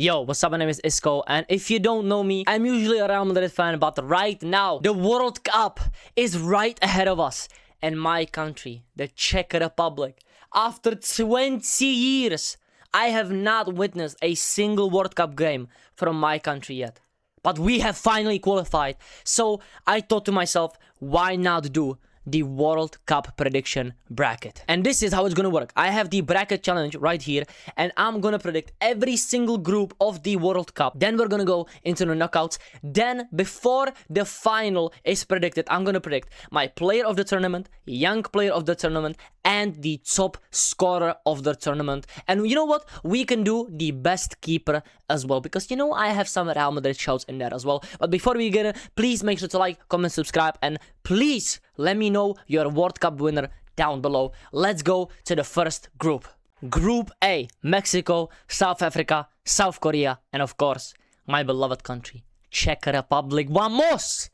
Yo, what's up? My name is ISKO, and if you don't know me, I'm usually a Real Madrid fan, but right now, the World Cup is right ahead of us. And my country, the Czech Republic, after 20 years, I have not witnessed a single World Cup game from my country yet. But we have finally qualified, so I thought to myself, why not do the World Cup prediction bracket? And this is how it's gonna work. I have the bracket challenge right here, and I'm gonna predict every single group of the World Cup. Then we're gonna go into the knockouts. Then before the final is predicted, I'm gonna predict my player of the tournament, young player of the tournament, and the top scorer of the tournament. And you know what? We can do the best keeper as well, because you know I have some Real Madrid shouts in there as well. But before we get in, please make sure to like, comment, subscribe, and please let me know your World Cup winner down below. Let's go to the first group. Group A: Mexico, South Africa, South Korea, and of course, my beloved country, Czech Republic. Vamos!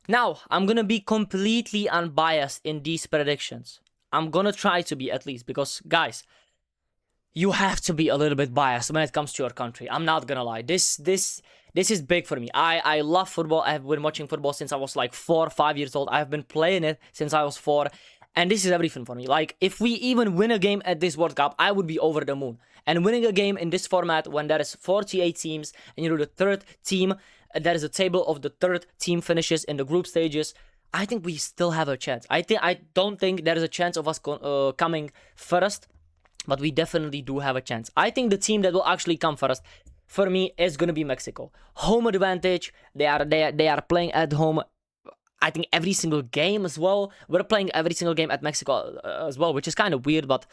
Now, I'm gonna be completely unbiased in these predictions. I'm gonna try to be, at least, because guys, you have to be a little bit biased when it comes to your country. I'm not gonna lie. This is big for me. I love football. I've been watching football since I was like 4 or 5 years old. I've been playing it since I was 4. And this is everything for me. Like, if we even win a game at this World Cup, I would be over the moon. And winning a game in this format, when there is 48 teams, and you know the third team, there is a table of the third team finishes in the group stages, I think we still have a chance. I don't think there is a chance of us coming first, but we definitely do have a chance. I think the team that will actually come first, for me, is gonna be Mexico. Home advantage. They are playing at home, I think, every single game as well. We're playing every single game at Mexico as well, which is kind of weird, but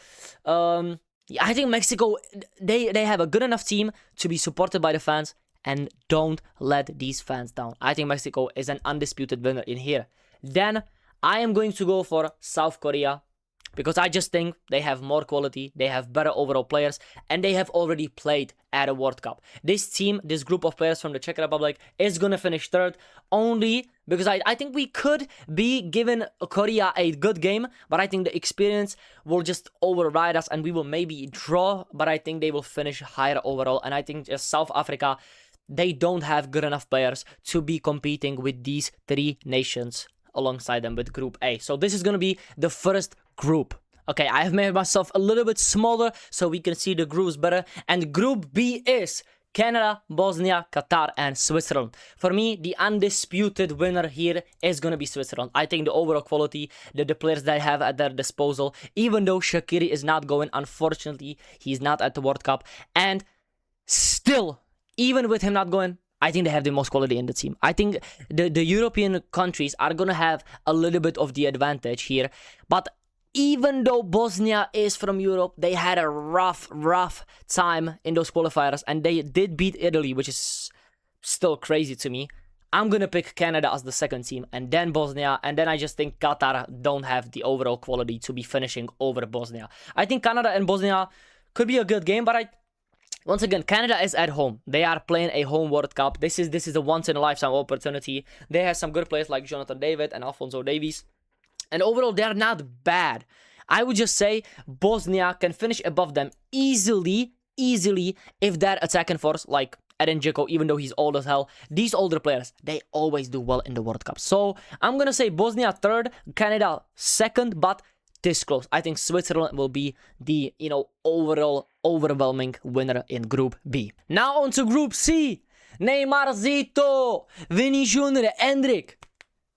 I think Mexico, they have a good enough team to be supported by the fans, and don't let these fans down. I think Mexico is an undisputed winner in here. Then I am going to go for South Korea, because I just think they have more quality, they have better overall players, and they have already played at a World Cup. This team, this group of players from the Czech Republic, is gonna finish third, only because I think we could be giving Korea a good game, but I think the experience will just override us, and we will maybe draw, but I think they will finish higher overall. And I think just South Africa, they don't have good enough players to be competing with these 3 nations alongside them with Group A. So this is gonna be the first group. Okay, I have made myself a little bit smaller so we can see the groups better. And Group B is Canada, Bosnia, Qatar, and Switzerland. For me, the undisputed winner here is gonna be Switzerland. I think the overall quality, the players they have at their disposal, even though Shaqiri is not going, unfortunately, he's not at the World Cup, and still, even with him not going, I think they have the most quality in the team. I think the European countries are going to have a little bit of the advantage here. But even though Bosnia is from Europe, they had a rough time in those qualifiers. And they did beat Italy, which is still crazy to me. I'm going to pick Canada as the second team, and then Bosnia. And then I just think Qatar don't have the overall quality to be finishing over Bosnia. I think Canada and Bosnia could be a good game, but once again, Canada is at home. They are playing a home World Cup. This is a once-in-a-lifetime opportunity. They have some good players like Jonathan David and Alphonso Davies. And overall, they are not bad. I would just say Bosnia can finish above them easily if their attacking force, like Edin Dzeko, even though he's old as hell, these older players, they always do well in the World Cup. So I'm going to say Bosnia third, Canada second, but this close. I think Switzerland will be the, overall overwhelming winner in Group B. Now on to Group C. Neymarzito, Vini Jr., Endrick.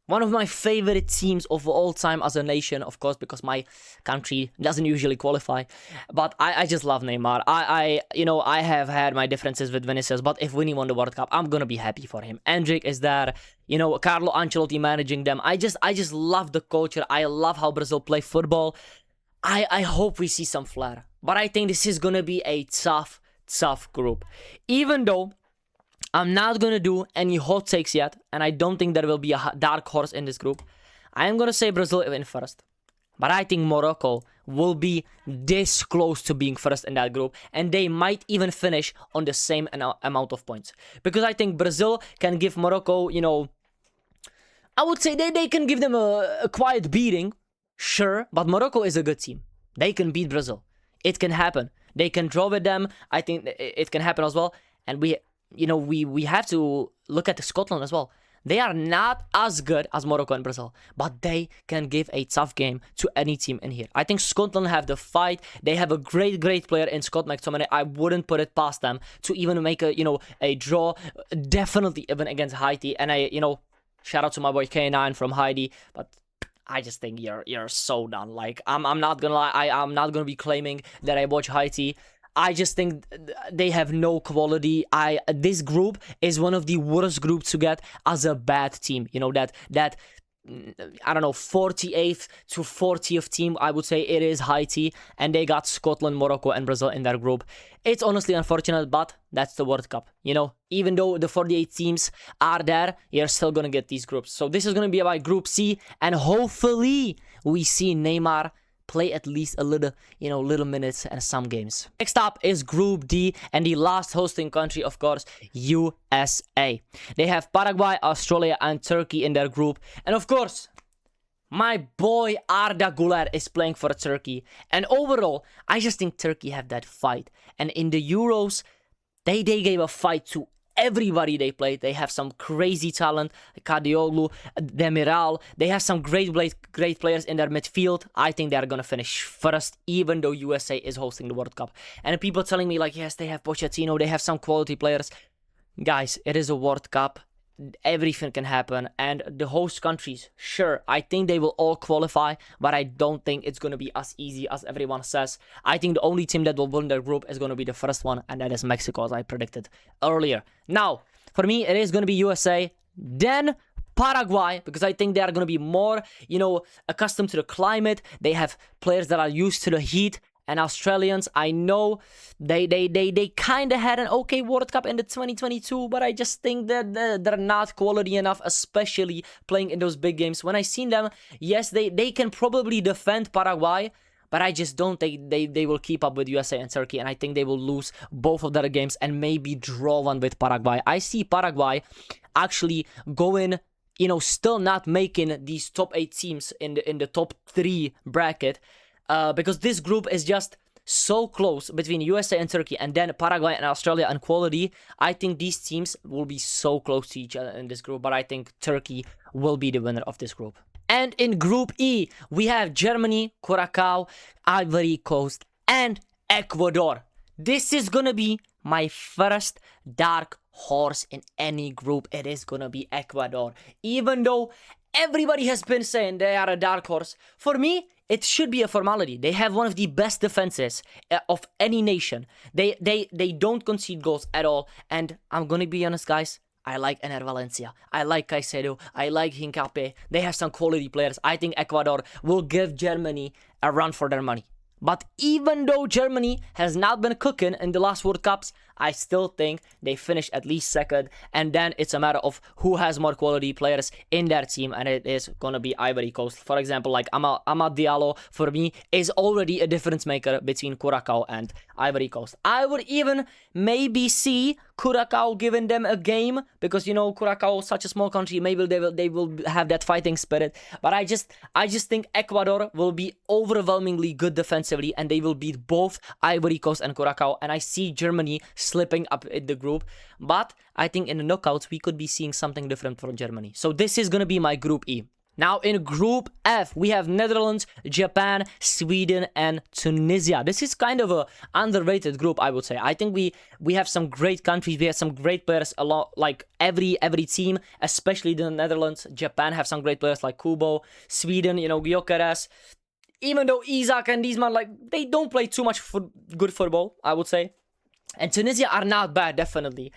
One of my favorite teams of all time as a nation, of course, because my country doesn't usually qualify. But I just love Neymar. I have had my differences with Vinicius, but if Vinny won the World Cup, I'm gonna be happy for him. Endrick is there, Carlo Ancelotti managing them. I just love the culture. I love how Brazil play football. I hope we see some flair. But I think this is gonna be a tough group. Even though I'm not going to do any hot takes yet, and I don't think there will be a dark horse in this group. I am going to say Brazil in first. But I think Morocco will be this close to being first in that group, and they might even finish on the same amount of points. Because I think Brazil can give Morocco, I would say they can give them a quiet beating, sure, but Morocco is a good team. They can beat Brazil. It can happen. They can draw with them. I think it can happen as well. And we have to look at Scotland as well. They are not as good as Morocco and Brazil, but they can give a tough game to any team in here. I think Scotland have the fight. They have a great player in Scott McTominay. I wouldn't put it past them to even make a draw, definitely even against Haiti. And shout out to my boy K9 from Haiti, but I just think you're so done. Like, I'm not gonna lie, I'm not gonna be claiming that I watch Haiti. I just think they have no quality. This group is one of the worst groups to get as a bad team. That I don't know, 48th to 40th team, I would say it is Haiti, and they got Scotland, Morocco, and Brazil in their group. It's honestly unfortunate, but that's the World Cup. Even though the 48 teams are there, you're still gonna get these groups. So this is gonna be about Group C, and hopefully we see Neymar play at least a little minutes and some games. Next up is Group D, and the last hosting country, of course, USA. They have Paraguay, Australia, and Turkey in their group. And of course, my boy Arda Güler is playing for Turkey. And overall, I just think Turkey have that fight. And in the Euros, they gave a fight to everybody they played. They have some crazy talent, Kadioglu, Demiral. They have some great players in their midfield. I think they're gonna finish first, even though USA is hosting the World Cup. And people telling me like, yes, they have Pochettino, they have some quality players. Guys, it is a World Cup. Everything can happen, and the host countries, sure, I think they will all qualify, but I don't think it's going to be as easy as everyone says. I think the only team that will win their group is going to be the first one, and that is Mexico, as I predicted earlier. Now, for me, it is going to be USA, then Paraguay, because I think they are going to be more, accustomed to the climate. They have players that are used to the heat. And Australians, I know they kind of had an okay World Cup in the 2022, but I just think that they're not quality enough, especially playing in those big games. When I seen them, yes, they can probably defend Paraguay, but I just don't think they will keep up with USA and Turkey, and I think they will lose both of their games and maybe draw one with Paraguay. I see Paraguay actually going, still not making these top 8 teams in the top 3 bracket. Because this group is just so close between USA and Turkey, and then Paraguay and Australia in quality. I think these teams will be so close to each other in this group, but I think Turkey will be the winner of this group. And in Group E, we have Germany, Curacao, Ivory Coast, and Ecuador. This is gonna be my first dark horse in any group. It is gonna be Ecuador. Even though everybody has been saying they are a dark horse, for me, it should be a formality. They have one of the best defenses of any nation. They don't concede goals at all. And I'm gonna be honest, guys, I like Ener Valencia. I like Caicedo. I like Hincapié. They have some quality players. I think Ecuador will give Germany a run for their money. But even though Germany has not been cooking in the last World Cups, I still think they finish at least second. And then it's a matter of who has more quality players in their team. And it is going to be Ivory Coast. For example, like Amad Diallo, for me, is already a difference maker between Curacao and Ivory Coast. I would even maybe see Curacao giving them a game, because Curacao is such a small country. Maybe they will have that fighting spirit. But I just think Ecuador will be overwhelmingly good defensively, and they will beat both Ivory Coast and Curacao. And I see Germany slipping up in the group, but I think in the knockouts we could be seeing something different from Germany. So this is gonna be my Group E. Now in Group F, we have Netherlands, Japan, Sweden, and Tunisia. This is kind of a underrated group, I would say. I think we have some great countries. We have some great players, a lot, like every team, especially the Netherlands. Japan have some great players like Kubo. Sweden, Gyökeres. Even though Isaac and these man, they don't play too much good football, I would say. And Tunisia are not bad, definitely.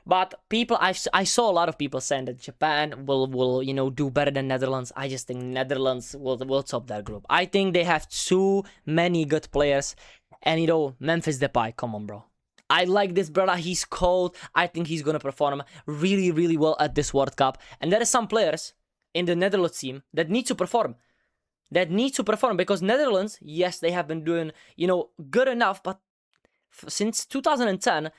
But I saw a lot of people saying that Japan will do better than Netherlands. I just think Netherlands will top that group. I think they have too many good players. And Memphis Depay, come on, bro. I like this brother. He's cold. I think he's gonna perform really, really well at this World Cup. And there are some players in the Netherlands team that need to perform. Because Netherlands, yes, they have been doing, good enough, but since 2010,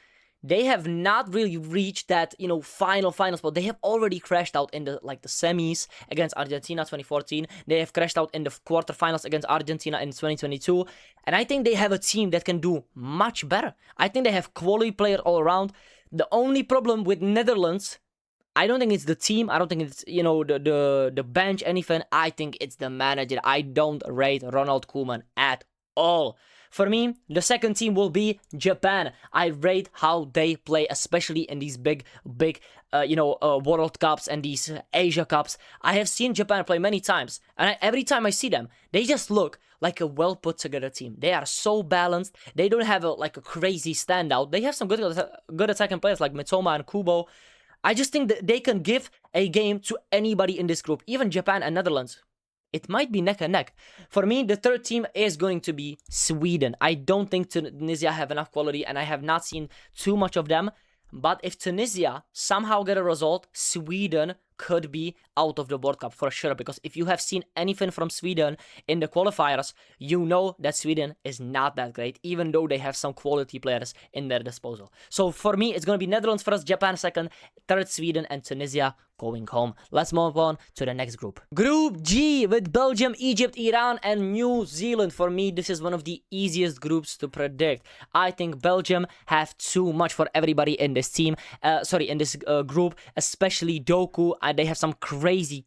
they have not really reached that, final spot. They have already crashed out in the semis against Argentina 2014. They have crashed out in the quarterfinals against Argentina in 2022. And I think they have a team that can do much better. I think they have quality players all around. The only problem with Netherlands, I don't think it's the team. I don't think it's, you know, the bench, anything. I think it's the manager. I don't rate Ronald Koeman at all. For me, the second team will be Japan. I rate how they play, especially in these big, World Cups and these Asia Cups. I have seen Japan play many times, and every time I see them, they just look like a well put together team. They are so balanced. They don't have a crazy standout. They have some good attacking players like Mitoma and Kubo. I just think that they can give a game to anybody in this group, even Japan and Netherlands. It might be neck and neck. For me, the third team is going to be Sweden. I don't think Tunisia have enough quality, and I have not seen too much of them. But if Tunisia somehow get a result, Sweden could be out of the World Cup for sure. Because if you have seen anything from Sweden in the qualifiers, you know that Sweden is not that great, even though they have some quality players in their disposal. So for me, it's going to be Netherlands first, Japan second, third Sweden, and Tunisia going home. Let's move on to the next group. Group G with Belgium, Egypt, Iran, and New Zealand. For me, this is one of the easiest groups to predict. I think Belgium have too much for everybody in this team. In this group, especially Doku. They have some crazy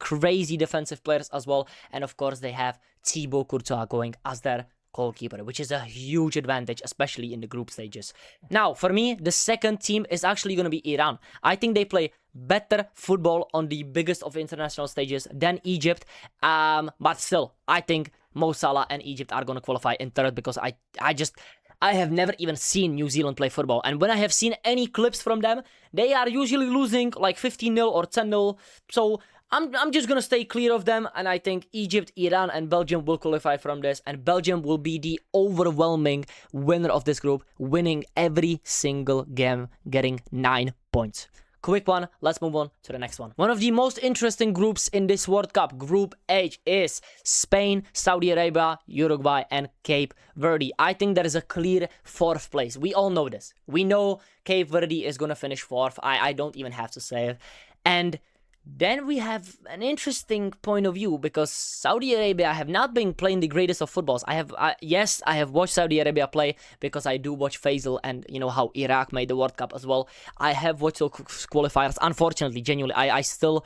defensive players as well. And of course, they have Thibaut Courtois going as their goalkeeper, which is a huge advantage, especially in the group stages. Now, for me, the second team is actually going to be Iran. I think they play better football on the biggest of international stages than Egypt. But still, I think Mo Salah and Egypt are going to qualify in third, because I have never even seen New Zealand play football. And when I have seen any clips from them, they are usually losing like 15-0 or 10-0. So I'm just going to stay clear of them. And I think Egypt, Iran, and Belgium will qualify from this. And Belgium will be the overwhelming winner of this group, winning every single game, getting 9 points. Quick one, let's move on to the next one. One of the most interesting groups in this World Cup, Group H, is Spain, Saudi Arabia, Uruguay, and Cape Verde. I think there is a clear fourth place. We all know this. We know Cape Verde is going to finish fourth. I don't even have to say it. And then we have an interesting point of view, because Saudi Arabia have not been playing the greatest of footballs. I have watched Saudi Arabia play because I do watch Faisal and you know how Iraq made the World Cup as well. I have watched the qualifiers. Unfortunately, genuinely, I still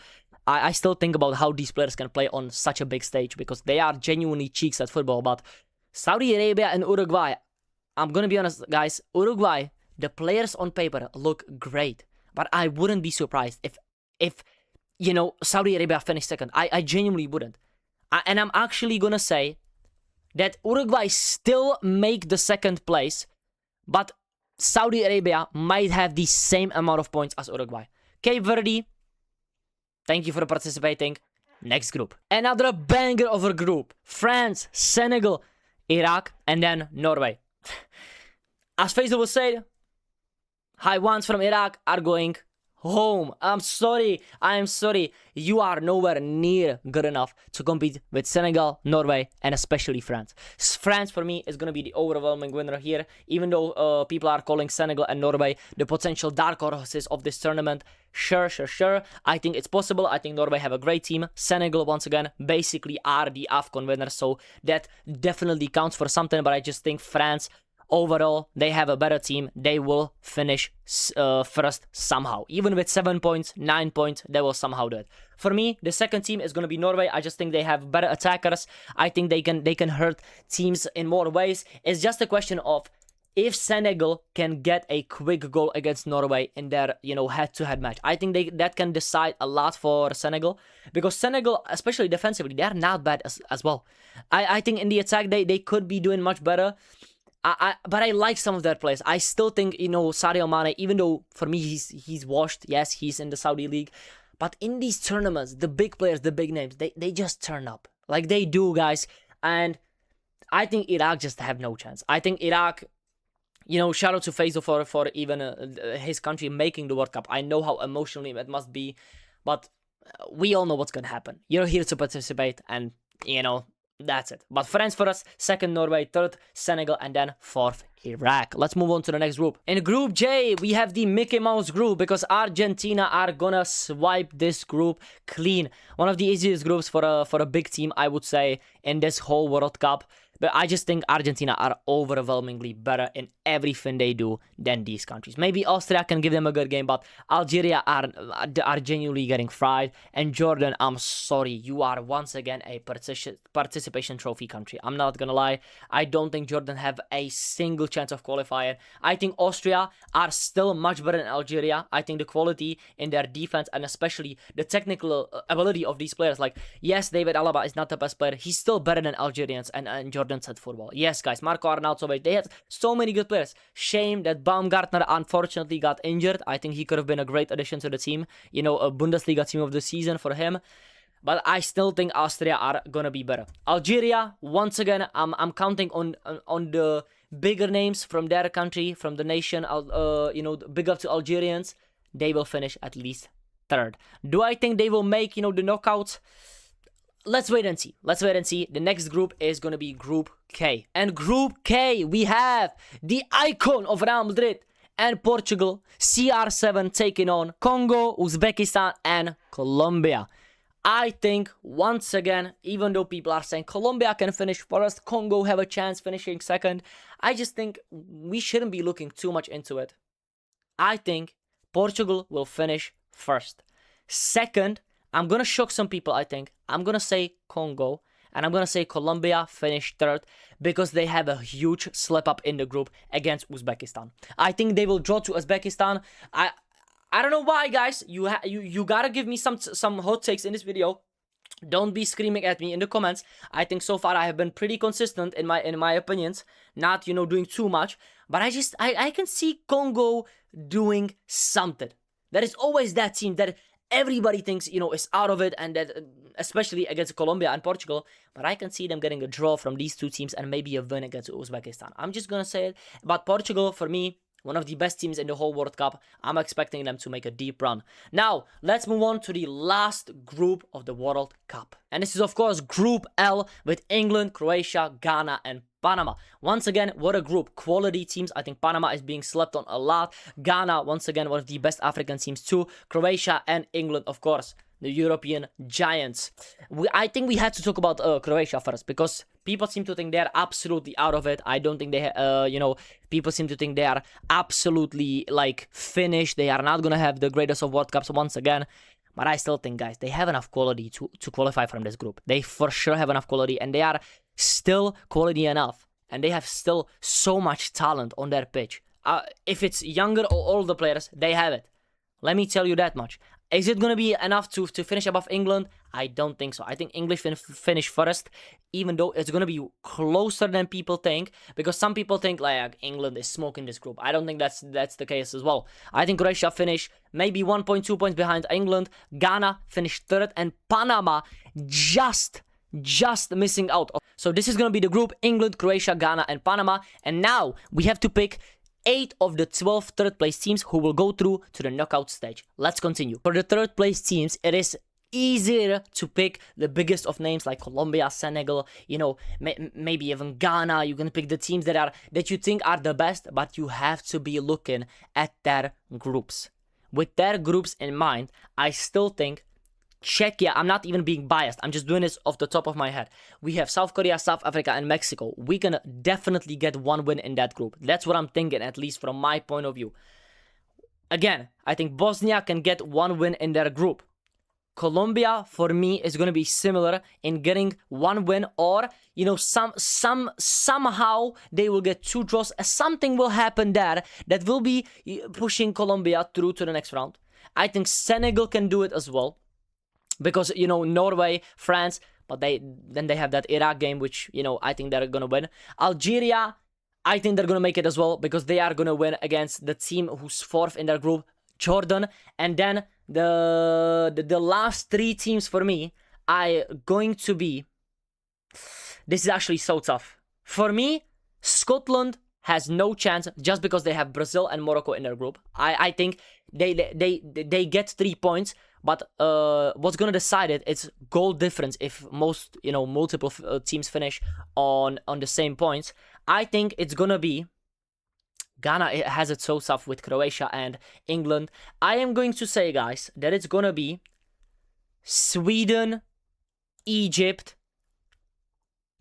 think about how these players can play on such a big stage, because they are genuinely cheeks at football. But Saudi Arabia and Uruguay, I'm gonna be honest, guys. Uruguay, the players on paper look great, but I wouldn't be surprised if you know, Saudi Arabia finished second. I genuinely wouldn't. And I'm actually going to say that Uruguay still make the second place, but Saudi Arabia might have the same amount of points as Uruguay. Cape Verde, thank you for participating. Next group. Another banger of a group. France, Senegal, Iraq, and then Norway. As Faisal will say, high ones from Iraq are going home. I'm sorry. You are nowhere near good enough to compete with Senegal, Norway, and especially France. France, for me, is going to be the overwhelming winner here. Even though people are calling Senegal and Norway the potential dark horses of this tournament. Sure. I think it's possible. I think Norway have a great team. Senegal, once again, basically are the AFCON winners. So that definitely counts for something. But I just think France, overall, they have a better team. They will finish first somehow. Even with 7 points, 9 points, they will somehow do it. For me, the second team is going to be Norway. I just think they have better attackers. I think they can hurt teams in more ways. It's just a question of if Senegal can get a quick goal against Norway in their, head-to-head match. I think that can decide a lot for Senegal. Because Senegal, especially defensively, they are not bad as well. I think in the attack, they could be doing much better. But I like some of their players. I still think, Sadio Mane, even though for me he's washed, yes, he's in the Saudi league. But in these tournaments, the big players, the big names, they just turn up. Like they do, guys. And I think Iraq just have no chance. I think Iraq, shout out to Faisal for even his country making the World Cup. I know how emotionally it must be. But we all know what's going to happen. You're here to participate and, that's it. But France for us, second Norway, third Senegal, and then fourth Iraq. Let's move on to the next group. In Group J, we have the Mickey Mouse group because Argentina are gonna swipe this group clean. One of the easiest groups for a big team, I would say, in this whole World Cup. But I just think Argentina are overwhelmingly better in everything they do than these countries. Maybe Austria can give them a good game, but Algeria are genuinely getting fried. And Jordan, I'm sorry, you are once again a participation trophy country. I'm not gonna lie. I don't think Jordan have a single chance of qualifying. I think Austria are still much better than Algeria. I think the quality in their defense and especially the technical ability of these players, like, yes, David Alaba is not the best player. He's still better than Algerians and Jordan said football. Yes, guys, Marco Arnautovic, they have so many good players. Shame that Baumgartner unfortunately got injured. I think he could have been a great addition to the team. You know, a Bundesliga team of the season for him. But I still think Austria are gonna be better. Algeria, once again, I'm counting on the bigger names from their country, from the nation. You know, big up to Algerians. They will finish at least third. Do I think they will make, you know, the knockouts? Let's wait and see. Let's wait and see. The next group is going to be Group K. And Group K, we have the icon of Real Madrid and Portugal, CR7 taking on Congo, Uzbekistan, and Colombia. I think, once again, even though people are saying Colombia can finish first, Congo have a chance finishing second, I just think we shouldn't be looking too much into it. I think Portugal will finish first. Second, I'm going to shock some people, I think. I'm going to say Congo. And I'm going to say Colombia finished third because they have a huge slip up in the group against Uzbekistan. I think they will draw to Uzbekistan. I don't know why, guys. You got to give me some hot takes in this video. Don't be screaming at me in the comments. I think so far I have been pretty consistent in my opinions. Not, you know, doing too much. But I can see Congo doing something. There is always that team that everybody thinks, you know, is out of it, and that especially against Colombia and Portugal. But I can see them getting a draw from these two teams and maybe a win against Uzbekistan. I'm just gonna say it. But Portugal, for me, one of the best teams in the whole World Cup. I'm expecting them to make a deep run. Now, let's move on to the last group of the World Cup. And this is, of course, Group L with England, Croatia, Ghana, and Panama. Once again, what a group. Quality teams. I think Panama is being slept on a lot. Ghana, once again, one of the best African teams too. Croatia and England, of course, the European giants. I think we had to talk about Croatia first because people seem to think they're absolutely out of it. I don't think they, you know, people seem to think they are absolutely, like, finished. They are not going to have the greatest of World Cups once again. But I still think, guys, they have enough quality to qualify from this group. They for sure have enough quality, and they are still quality enough. And they have still so much talent on their pitch. If it's younger or older players, they have it. Let me tell you that much. Is it going to be enough to finish above England? I don't think so. I think English finish first, even though it's going to be closer than people think. Because some people think, like, England is smoking this group. I don't think that's the case as well. I think Croatia finish maybe 1.2 points behind England. Ghana finished third. And Panama just missing out. So this is going to be the group: England, Croatia, Ghana, and Panama. And now we have to pick 8 of the 12 third place teams who will go through to the knockout stage. Let's continue. For the third place teams, it is easier to pick the biggest of names like Colombia, Senegal, you know, maybe even Ghana. You can pick the teams that you think are the best, but you have to be looking at their groups. With their groups in mind, I still think Czechia, I'm not even being biased, I'm just doing this off the top of my head. We have South Korea, South Africa, and Mexico. We can definitely get one win in that group. That's what I'm thinking, at least from my point of view. Again, I think Bosnia can get one win in their group. Colombia, for me, is going to be similar in getting one win, or, you know, somehow they will get 2 draws. Something will happen there that will be pushing Colombia through to the next round. I think Senegal can do it as well. Because, you know, Norway, France, but they have that Iraq game, which, you know, I think they're going to win. Algeria, I think they're going to make it as well, because they are going to win against the team who's 4th in their group, Jordan. And then the last 3 teams for me are going to be... This is actually so tough. For me, Scotland has no chance just because they have Brazil and Morocco in their group. I think they get 3 points. But what's going to decide it, it's goal difference if multiple teams finish on the same points. I think it's going to be Ghana. It has it so tough with Croatia and England. I am going to say, guys, that it's going to be Sweden, Egypt,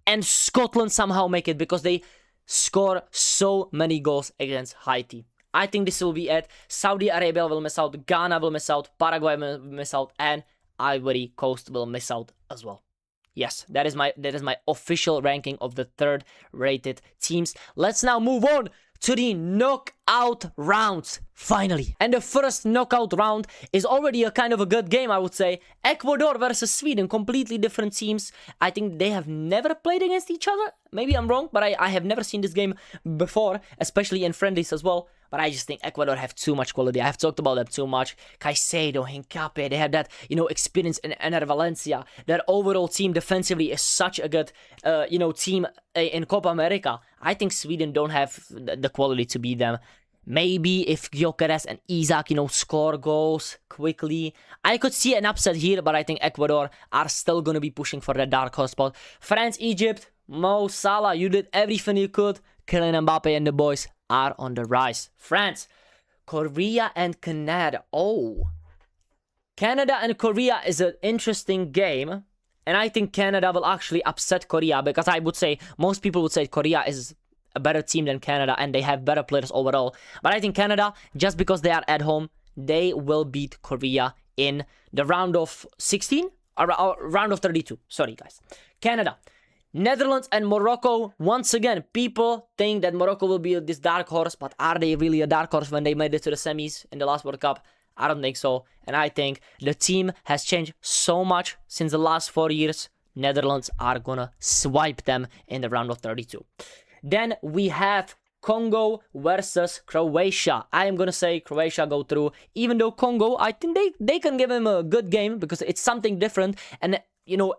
and Scotland somehow make it because they score so many goals against Haiti. I think this will be it. Saudi Arabia will miss out, Ghana will miss out, Paraguay will miss out, and Ivory Coast will miss out as well. Yes, that is my official ranking of the third rated teams. Let's now move on to the knockout rounds, finally. And the first knockout round is already a kind of a good game, I would say. Ecuador versus Sweden, completely different teams. I think they have never played against each other. Maybe I'm wrong, but I have never seen this game before, especially in friendlies as well. But I just think Ecuador have too much quality. I have talked about them too much. Caicedo, Hincapié, they have that, experience in Ener Valencia. Their overall team defensively is such a good, team in Copa America. I think Sweden don't have the quality to beat them. Maybe if Gyökeres and Isaac, score goals quickly. I could see an upset here, but I think Ecuador are still going to be pushing for that dark horse spot. France, Egypt, Mo Salah, you did everything you could. Kylian Mbappe and the boys are on the rise. France, Korea and Canada. Oh, Canada and Korea is an interesting game. And I think Canada will actually upset Korea because I would say, most people would say Korea is a better team than Canada and they have better players overall. But I think Canada, just because they are at home, they will beat Korea in the round of 16 or round of 32. Sorry, guys. Canada. Netherlands and Morocco. Once again, people think that Morocco will be this dark horse, but are they really a dark horse when they made it to the semis in the last World Cup? I don't think so. And I think the team has changed so much since the last 4 years. Netherlands are gonna swipe them in the round of 32. Then we have Congo versus Croatia. I am gonna say Croatia go through, even though Congo, I think they can give him a good game because it's something different, and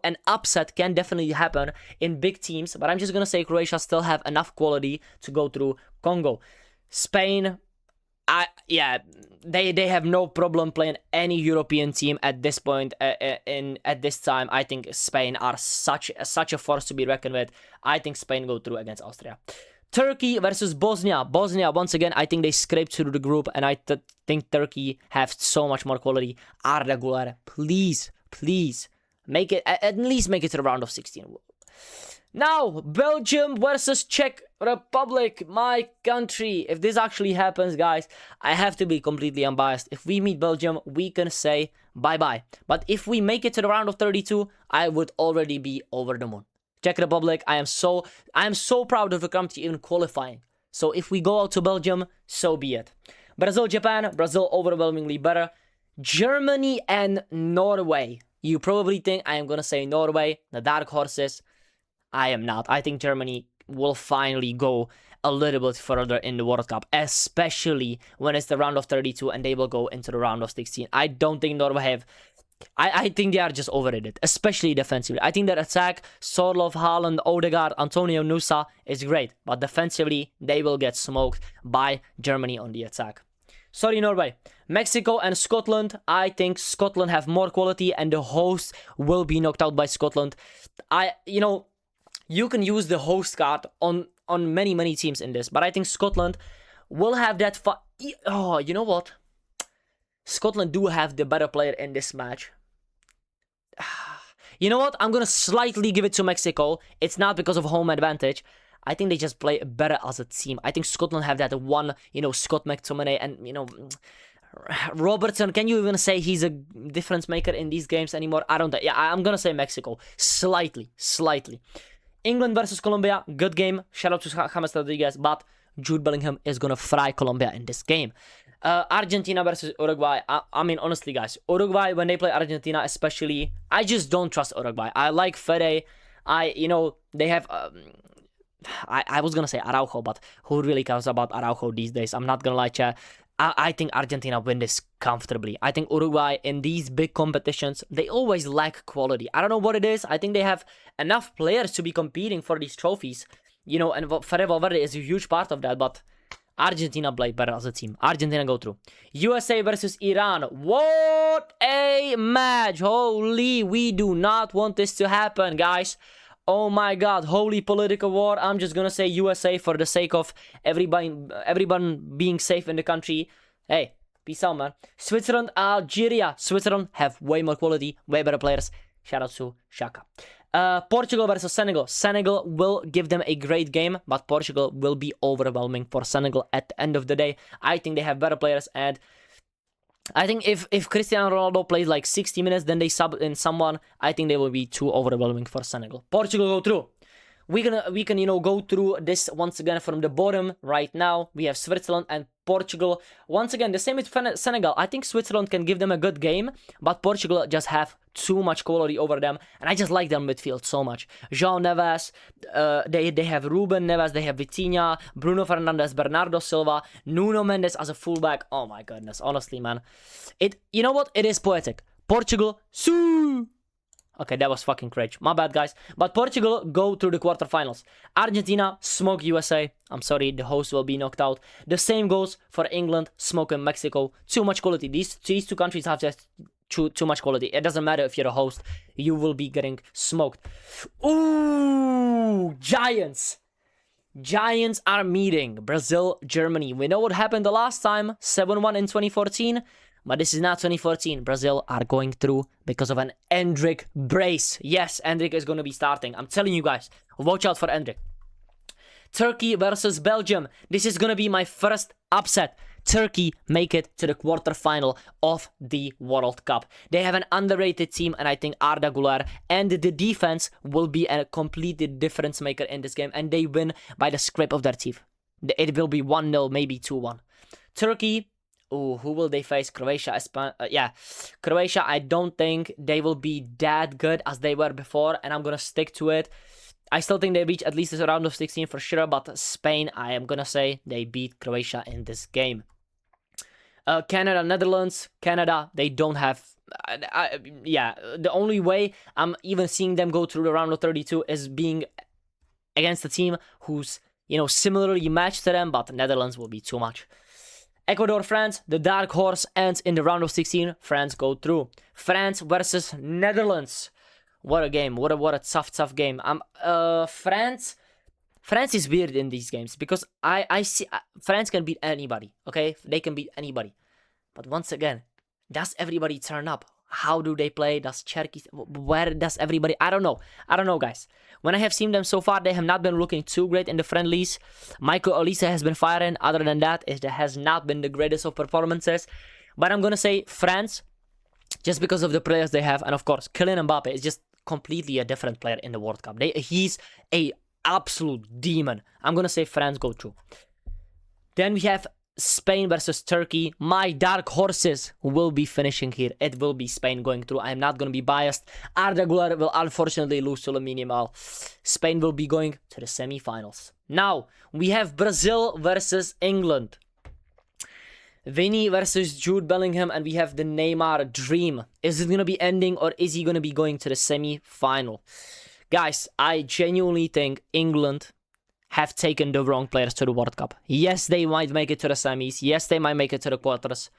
an upset can definitely happen in big teams, but I'm just gonna say Croatia still have enough quality to go through Congo. Spain, they have no problem playing any European team at this point. At this time, I think Spain are such a force to be reckoned with. I think Spain go through against Austria. Turkey versus Bosnia. Bosnia, once again, I think they scraped through the group, and I think Turkey have so much more quality. Arda Güler, please, make it, at least make it to the round of 16. Now, Belgium versus Czech Republic, my country. If this actually happens, guys, I have to be completely unbiased. If we meet Belgium, we can say bye-bye. But if we make it to the round of 32, I would already be over the moon. Czech Republic, I am so proud of the country even qualifying. So if we go out to Belgium, so be it. Brazil, Japan, Brazil overwhelmingly better. Germany and Norway. You probably think I am going to say Norway, the dark horses. I am not. I think Germany will finally go a little bit further in the World Cup, especially when it's the round of 32 and they will go into the round of 16. I don't think Norway have... I think they are just overrated, especially defensively. I think that attack, Sorloth, Haaland, Odegaard, Antonio Nusa is great, but defensively, they will get smoked by Germany on the attack. Sorry, Norway. Mexico and Scotland. I think Scotland have more quality and the host will be knocked out by Scotland. You can use the host card on many teams in this, but I think Scotland will have that... Oh, you know what? Scotland do have the better player in this match. You know what? I'm going to slightly give it to Mexico. It's not because of home advantage. I think they just play better as a team. I think Scotland have that one, Scott McTominay and, Robertson. Can you even say he's a difference maker in these games anymore? I don't... Yeah, I'm going to say Mexico. Slightly. England versus Colombia. Good game. Shout out to James Rodriguez. But Jude Bellingham is going to fry Colombia in this game. Argentina versus Uruguay. I mean, honestly, guys, Uruguay, when they play Argentina especially, I just don't trust Uruguay. I like Fede. They have... I was going to say Araujo, but who really cares about Araujo these days? I'm not going to lie, chat. I think Argentina win this comfortably. I think Uruguay, in these big competitions, they always lack quality. I don't know what it is. I think they have enough players to be competing for these trophies. And Fede Valverde is a huge part of that, but Argentina play better as a team. Argentina go through. USA versus Iran. What a match. Holy, we do not want this to happen, guys. Oh my god, holy political war. I'm just gonna say USA for the sake of everyone being safe in the country. Hey, peace out, man. Switzerland, Algeria. Switzerland have way more quality, way better players. Shout out to Shaka. Portugal versus Senegal. Senegal will give them a great game, but Portugal will be overwhelming for Senegal at the end of the day. I think they have better players, and I think if Cristiano Ronaldo plays like 60 minutes, then they sub in someone, I think they will be too overwhelming for Senegal. Portugal go through. We can go through this once again from the bottom right now. We have Switzerland and Portugal. Once again, the same with Senegal. I think Switzerland can give them a good game, but Portugal just have too much quality over them, and I just like their midfield so much. João Neves, they have Ruben Neves, they have Vitinha, Bruno Fernandes, Bernardo Silva, Nuno Mendes as a fullback. Oh my goodness, honestly, man. You know what? It is poetic. Portugal, Sue! Okay, that was fucking cringe. My bad, guys. But Portugal go through the quarterfinals. Argentina smoke USA. I'm sorry, the host will be knocked out. The same goes for England, smoking Mexico. Too much quality. These two countries have just too much quality. It doesn't matter if you're a host. You will be getting smoked. Ooh, Giants. Giants are meeting Brazil, Germany. We know what happened the last time. 7-1 in 2014. But this is not 2014. Brazil are going through because of an Endrick brace. Yes, Endrick is going to be starting. I'm telling you guys, watch out for Endrick. Turkey versus Belgium. This is going to be my first upset. Turkey make it to the quarterfinal of the World Cup. They have an underrated team, and I think Arda Güler and the defense will be a completely difference maker in this game, and they win by the scrape of their teeth. It will be 1-0, maybe 2-1. Turkey. Oh, who will they face? Croatia, Croatia, I don't think they will be that good as they were before, and I'm going to stick to it. I still think they reach at least this round of 16 for sure, but Spain, I am going to say they beat Croatia in this game. Canada, Netherlands. Canada, they don't have... the only way I'm even seeing them go through the round of 32 is being against a team who's, similarly matched to them, but Netherlands will be too much. Ecuador, France, the dark horse ends in the round of 16. France go through. France versus Netherlands. What a game. What a tough game. France is weird in these games because I see France can beat anybody, okay? They can beat anybody. But once again, does everybody turn up? How do they play? Does Cherky... Where does everybody... I don't know, guys. When I have seen them so far, they have not been looking too great in the friendlies. Michael Olise has been firing. Other than that, it has not been the greatest of performances. But I'm going to say France, just because of the players they have. And of course, Kylian Mbappe is just completely a different player in the World Cup. He's a absolute demon. I'm going to say France go through. Then we have Spain versus Turkey. My dark horses will be finishing here. It will be Spain going through. I am not going to be biased. Arda Güler will unfortunately lose to Lamine Yamal. Spain will be going to the semi-finals. Now, we have Brazil versus England. Vinny versus Jude Bellingham, and we have the Neymar dream. Is it going to be ending, or is he going to be going to the semi-final? Guys, I genuinely think England have taken the wrong players to the World Cup. Yes, they might make it to the semis. Yes, they might make it to the quarters.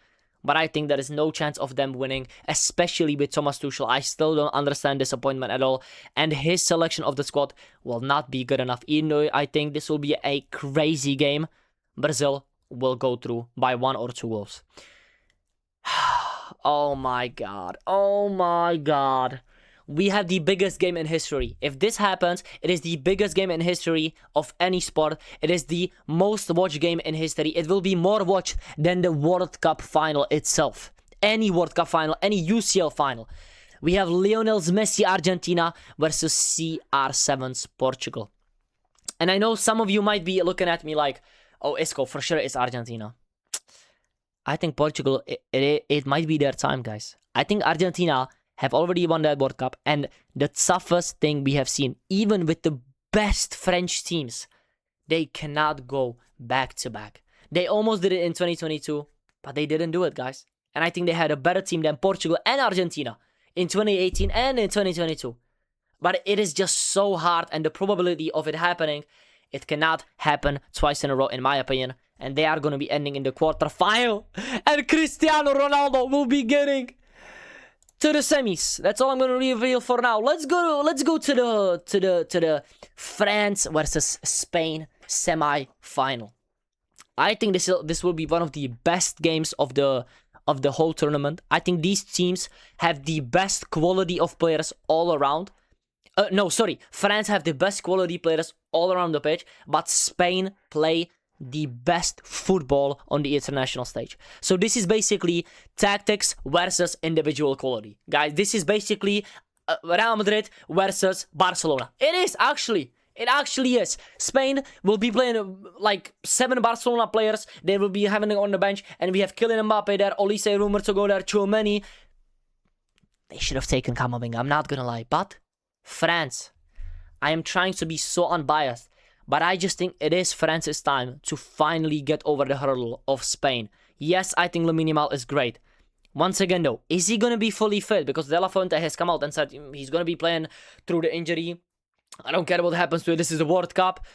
But I think there is no chance of them winning, especially with Thomas Tuchel. I still don't understand disappointment at all. And his selection of the squad will not be good enough. Even though I think this will be a crazy game, Brazil will go through by 1 or 2 goals. Oh my god. Oh my god. We have the biggest game in history. If this happens, it is the biggest game in history of any sport. It is the most watched game in history. It will be more watched than the World Cup final itself. Any World Cup final, any UCL final. We have Lionel Messi Argentina versus CR7's Portugal. And I know some of you might be looking at me like, oh, ISKO, for sure it's Argentina. I think Portugal, it might be their time, guys. I think Argentina have already won that World Cup, and the toughest thing we have seen, even with the best French teams, they cannot go back to back. They almost did it in 2022, but they didn't do it, guys. And I think they had a better team than Portugal and Argentina in 2018 and in 2022. But it is just so hard, and the probability of it happening, it cannot happen twice in a row, in my opinion. And they are going to be ending in the quarterfinal, and Cristiano Ronaldo will be getting to the semis. That's all I'm going to reveal for now. Let's go to the France versus Spain semi-final. I think this will be one of the best games of the whole tournament. I think these teams have the best quality of players all around. No, sorry. France have the best quality players all around the pitch, but Spain play the best football on the international stage. So this is basically tactics versus individual quality. Guys, this is basically Real Madrid versus Barcelona. It is actually. It actually is. Spain will be playing like 7 Barcelona players. They will be having it on the bench. And we have Kylian Mbappe there. Olise rumored to go there. Tchouameni. They should have taken Camavinga. I'm not gonna lie. But France. I am trying to be so unbiased. But I just think it is France's time to finally get over the hurdle of Spain. Yes, I think Lamine Yamal is great. Once again though, is he gonna be fully fit? Because De La Fuente has come out and said he's gonna be playing through the injury. I don't care what happens to it. This is the World Cup.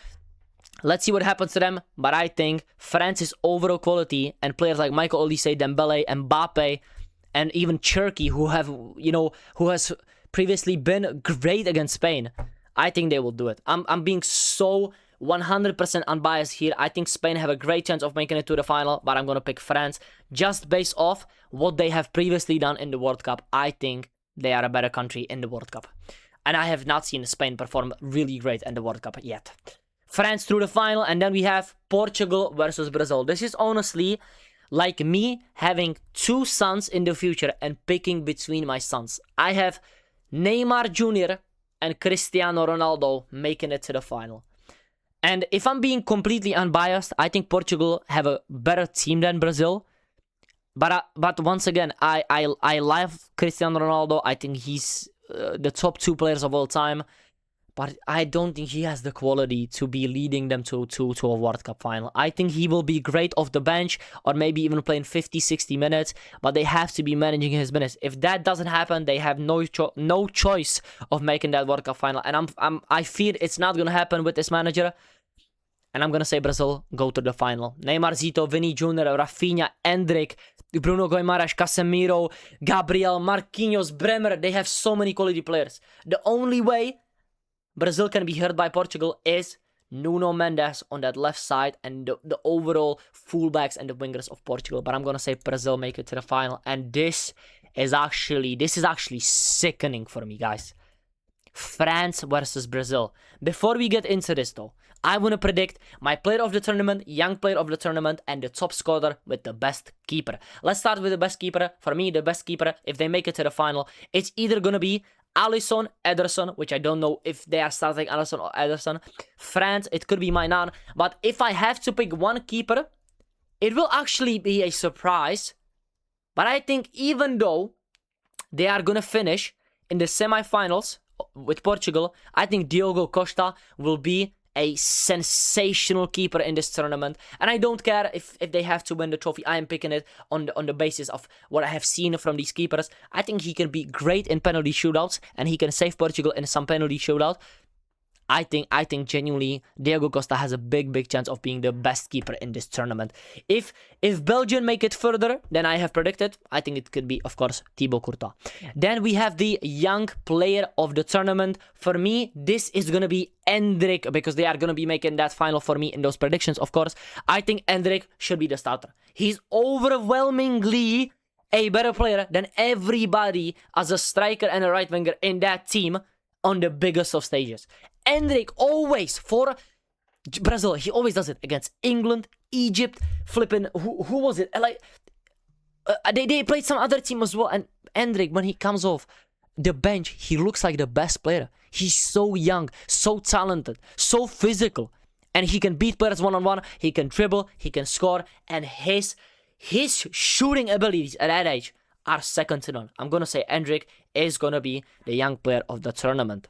Let's see what happens to them. But I think France's overall quality and players like Michael Olise, Dembele, Mbappe, and even Cherki, who have, who has previously been great against Spain. I think they will do it. I'm being so 100% unbiased here. I think Spain have a great chance of making it to the final, but I'm going to pick France just based off what they have previously done in the World Cup. I think they are a better country in the World Cup. And I have not seen Spain perform really great in the World Cup yet. France through the final, and then we have Portugal versus Brazil. This is honestly like me having 2 sons in the future and picking between my sons. I have Neymar Jr. and Cristiano Ronaldo making it to the final. And if I'm being completely unbiased, I think Portugal have a better team than Brazil. But once again, I love Cristiano Ronaldo. I think he's the top 2 players of all time, but I don't think he has the quality to be leading them to a World Cup final. I think he will be great off the bench or maybe even playing 50-60 minutes, but they have to be managing his minutes. If that doesn't happen, they have no choice of making that World Cup final, and I fear it's not gonna happen with this manager. And I'm gonna say Brazil go to the final. Neymar, Zito, Vini Jr., Rafinha, Endrick, Bruno Guimaraes, Casemiro, Gabriel, Marquinhos, Bremer. They have so many quality players. The only way Brazil can be hurt by Portugal is Nuno Mendes on that left side and the overall fullbacks and the wingers of Portugal. But I'm gonna say Brazil make it to the final. And this is actually sickening for me, guys. France versus Brazil. Before we get into this though, I want to predict my player of the tournament, young player of the tournament, and the top scorer with the best keeper. Let's start with the best keeper. For me, the best keeper, if they make it to the final, it's either going to be Alisson, Ederson, which I don't know if they are starting Alisson or Ederson. France, it could be Mainan. But if I have to pick one keeper, it will actually be a surprise. But I think even though they are going to finish in the semifinals with Portugal, I think Diogo Costa will be a sensational keeper in this tournament. And I don't care if they have to win the trophy. I am picking it on the basis of what I have seen from these keepers. I think he can be great in penalty shootouts, and he can save Portugal in some penalty shootout. I think genuinely Diogo Costa has a big chance of being the best keeper in this tournament. If Belgium make it further than I have predicted, I think it could be, of course, Thibaut Courtois. Then we have the young player of the tournament. For me, this is going to be Endrick, because they are going to be making that final for me in those predictions, of course. I think Endrick should be the starter. He's overwhelmingly a better player than everybody as a striker and a right winger in that team on the biggest of stages. Endrick always, for Brazil, he always does it against England, Egypt, flipping, who was it? Like, they played some other team as well, and Endrick, when he comes off the bench, he looks like the best player. He's so young, so talented, so physical, and he can beat players one-on-one, he can dribble, he can score, and his shooting abilities at that age are second to none. I'm gonna say Endrick is gonna be the young player of the tournament.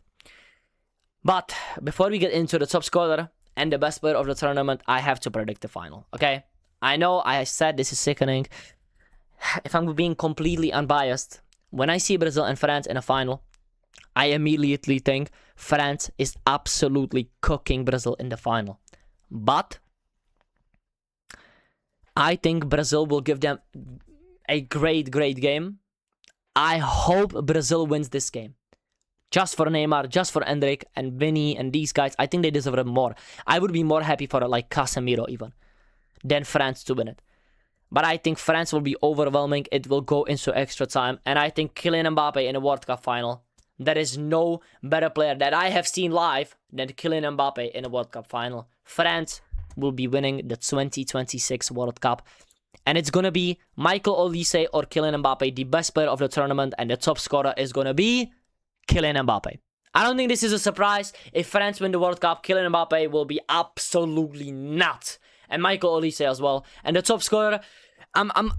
But before we get into the top scorer and the best player of the tournament, I have to predict the final, okay? I know I said this is sickening. If I'm being completely unbiased, when I see Brazil and France in a final, I immediately think France is absolutely cooking Brazil in the final. But I think Brazil will give them a great game. I hope Brazil wins this game. Just for Neymar, just for Endrick and Vinny and these guys, I think they deserve it more. I would be more happy for like Casemiro even than France to win it. But I think France will be overwhelming. It will go into extra time. And I think Kylian Mbappe in the World Cup final there is no better player that I have seen live than Kylian Mbappe in a World Cup final. France will be winning the 2026 World Cup. And it's gonna be Michael Olise or Kylian Mbappe, the best player of the tournament, and the top scorer is gonna be Kylian Mbappe. I don't think this is a surprise. If France win the World Cup, Kylian Mbappe will be absolutely nuts. And Michael Olise as well. And the top scorer, I'm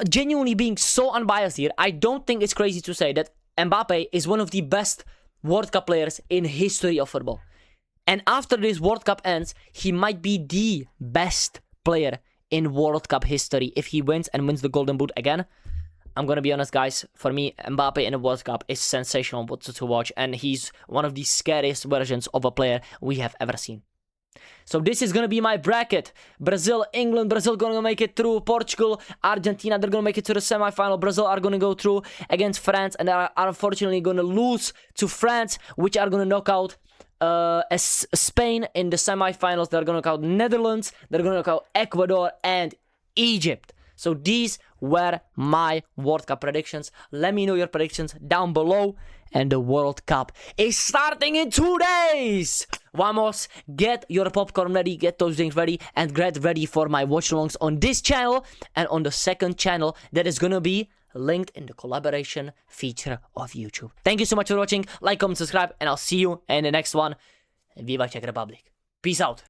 genuinely being so unbiased here. I don't think it's crazy to say that Mbappe is one of the best World Cup players in history of football. And after this World Cup ends, he might be the best player in World Cup history if he wins and wins the Golden Boot again. I'm gonna be honest, guys. For me, Mbappe in a World Cup is sensational to watch, and he's one of the scariest versions of a player we have ever seen. So this is gonna be my bracket. Brazil, England. Brazil gonna make it through. Portugal, Argentina, they're gonna make it to the semi-final. Brazil are gonna go through against France, and they are unfortunately gonna lose to France, which are gonna knock out Spain in the semi-finals. They're gonna knock out Netherlands. They're gonna knock out Ecuador and Egypt. So these were my World Cup predictions. Let me know your predictions down below. And the World Cup is starting in 2 days. Vamos, get your popcorn ready, get those drinks ready, and get ready for my watch-alongs on this channel and on the second channel that is gonna be linked in the collaboration feature of YouTube. Thank you so much for watching. Like, comment, subscribe, and I'll see you in the next one. Viva Czech Republic. Peace out.